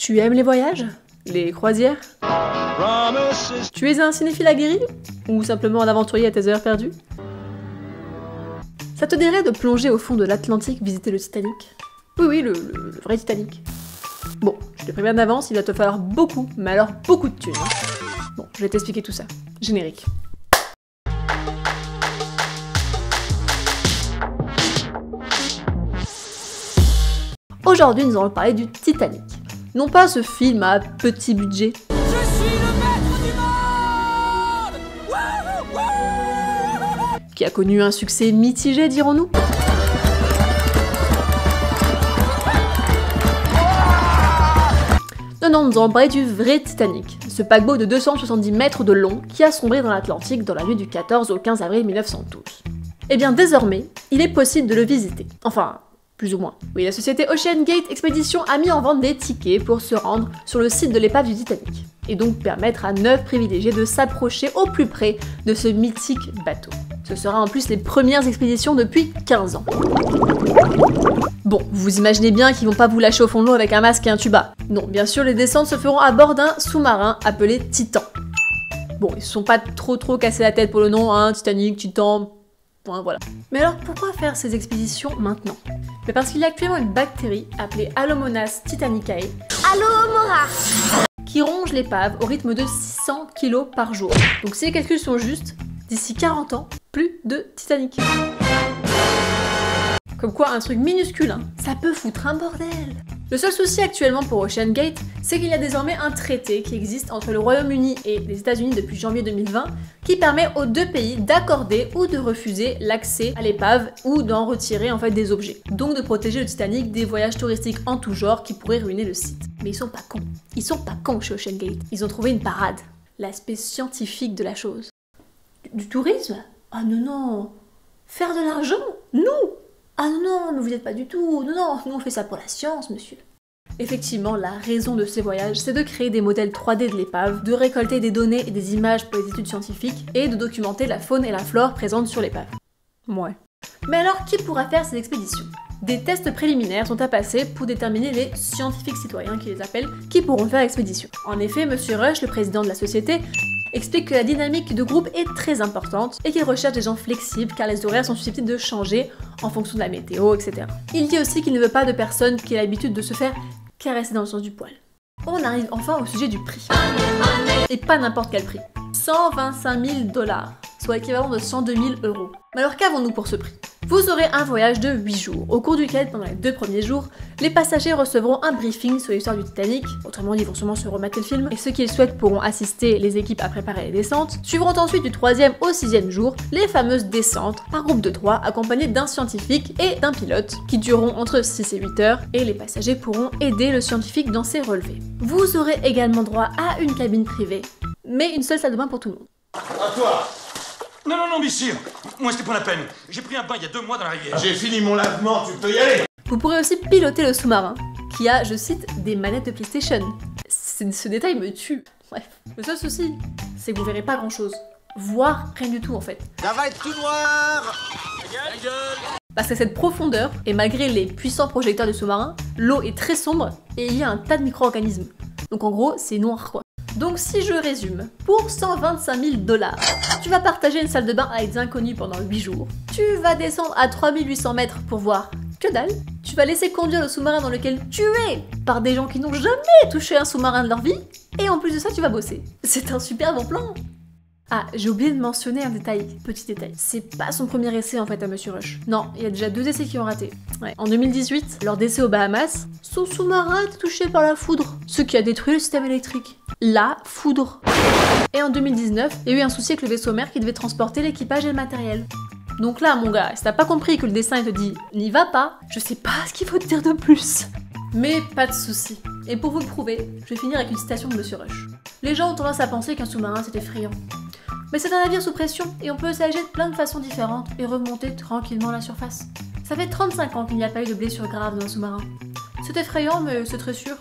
Tu aimes les voyages? Les croisières? Tu es un cinéphile aguerri? Ou simplement un aventurier à tes heures perdues? Ça te dirait de plonger au fond de l'Atlantique visiter le Titanic? Oui, le vrai Titanic. Bon, je te préviens d'avance, il va te falloir beaucoup, mais alors beaucoup de thunes. Bon, je vais t'expliquer tout ça. Générique. Aujourd'hui, nous allons parler du Titanic. Non pas ce film à petit budget. Je suis le maître du monde! Qui a connu un succès mitigé, dirons-nous. Non, nous allons parler du vrai Titanic, ce paquebot de 270 mètres de long qui a sombré dans l'Atlantique dans la nuit du 14 au 15 avril 1912. Eh bien désormais, il est possible de le visiter. Enfin, plus ou moins. Oui, la société Ocean Gate Expedition a mis en vente des tickets pour se rendre sur le site de l'épave du Titanic, et donc permettre à 9 privilégiés de s'approcher au plus près de ce mythique bateau. Ce sera en plus les premières expéditions depuis 15 ans. Bon, vous imaginez bien qu'ils vont pas vous lâcher au fond de l'eau avec un masque et un tuba. Non, bien sûr, les descentes se feront à bord d'un sous-marin appelé Titan. Bon, ils se sont pas trop cassés la tête pour le nom, hein, Titanic, Titan... Bon, voilà. Mais alors, pourquoi faire ces expéditions maintenant? Mais parce qu'il y a actuellement une bactérie appelée Alomonas titanicae qui ronge l'épave au rythme de 600 kg par jour. Donc si les calculs sont justes, d'ici 40 ans, plus de Titanic. Comme quoi, un truc minuscule, hein, ça peut foutre un bordel. Le seul souci actuellement pour Ocean Gate, c'est qu'il y a désormais un traité qui existe entre le Royaume-Uni et les États-Unis depuis janvier 2020 qui permet aux deux pays d'accorder ou de refuser l'accès à l'épave ou d'en retirer en fait des objets. Donc de protéger le Titanic des voyages touristiques en tout genre qui pourraient ruiner le site. Mais ils sont pas cons. Ils sont pas cons chez Ocean Gate. Ils ont trouvé une parade. L'aspect scientifique de la chose. Du tourisme? Ah non. Faire de l'argent? Nous? Ah non, vous êtes pas du tout, non, nous on fait ça pour la science, monsieur. Effectivement, la raison de ces voyages, c'est de créer des modèles 3D de l'épave, de récolter des données et des images pour les études scientifiques, et de documenter la faune et la flore présentes sur l'épave. Ouais. Mais alors, qui pourra faire ces expéditions? Des tests préliminaires sont à passer pour déterminer les scientifiques citoyens, qui les appellent, qui pourront faire l'expédition. En effet, Monsieur Rush, le président de la société, explique que la dynamique de groupe est très importante et qu'il recherche des gens flexibles car les horaires sont susceptibles de changer en fonction de la météo, etc. Il dit aussi qu'il ne veut pas de personnes qui aient l'habitude de se faire caresser dans le sens du poil. On arrive enfin au sujet du prix. Et pas n'importe quel prix. 125 000 $, soit l'équivalent de 102 000 €. Mais alors qu'avons-nous pour ce prix? Vous aurez un voyage de 8 jours, au cours duquel, pendant les 2 premiers jours, les passagers recevront un briefing sur l'histoire du Titanic, autrement dit, ils vont sûrement se remater le film, et ceux qui le souhaitent pourront assister les équipes à préparer les descentes. Suivront ensuite du 3e au 6e jour, les fameuses descentes, par groupe de 3, accompagnés d'un scientifique et d'un pilote, qui dureront entre 6 et 8 heures, et les passagers pourront aider le scientifique dans ses relevés. Vous aurez également droit à une cabine privée, mais une seule salle de bain pour tout le monde. À toi! Non, messieurs, moi c'était pas la peine. J'ai pris un bain il y a 2 mois dans la rivière. J'ai fini mon lavement, tu peux y aller. Vous pourrez aussi piloter le sous-marin, qui a, je cite, des manettes de PlayStation. Ce détail me tue. Bref, le seul souci, c'est que vous verrez pas grand-chose. Voire rien du tout en fait. Ça va être tout noir. La gueule. Parce qu'à cette profondeur, et malgré les puissants projecteurs du sous-marin, l'eau est très sombre et il y a un tas de micro-organismes. Donc en gros, c'est noir quoi. Donc si je résume, pour 125 000 $, tu vas partager une salle de bain avec des inconnus pendant 8 jours, tu vas descendre à 3800 mètres pour voir que dalle, tu vas laisser conduire le sous-marin dans lequel tu es par des gens qui n'ont jamais touché un sous-marin de leur vie, et en plus de ça tu vas bosser. C'est un super bon plan. Ah, j'ai oublié de mentionner un détail, petit détail. C'est pas son premier essai en fait à Monsieur Rush. Non, il y a déjà 2 essais qui ont raté. Ouais. En 2018, lors d'essais aux Bahamas, son sous-marin a été touché par la foudre, ce qui a détruit le système électrique. La foudre. Et en 2019, il y a eu un souci avec le vaisseau mère qui devait transporter l'équipage et le matériel. Donc là, mon gars, si t'as pas compris que le dessin il te dit « n'y va pas », je sais pas ce qu'il faut te dire de plus. Mais pas de souci. Et pour vous le prouver, je vais finir avec une citation de Monsieur Rush. Les gens ont tendance à penser qu'un sous-marin c'est effrayant. Mais c'est un navire sous pression et on peut s'agir de plein de façons différentes et remonter tranquillement à la surface. Ça fait 35 ans qu'il n'y a pas eu de blessure grave dans un sous-marin. C'est effrayant mais c'est très sûr.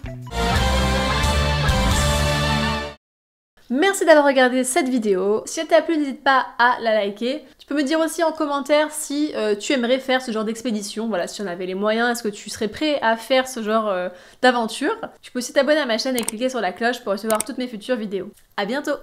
Merci d'avoir regardé cette vidéo. Si elle t'a plu, n'hésite pas à la liker. Tu peux me dire aussi en commentaire si tu aimerais faire ce genre d'expédition. Voilà, si on avait les moyens, est-ce que tu serais prêt à faire ce genre d'aventure? Tu peux aussi t'abonner à ma chaîne et cliquer sur la cloche pour recevoir toutes mes futures vidéos. À bientôt!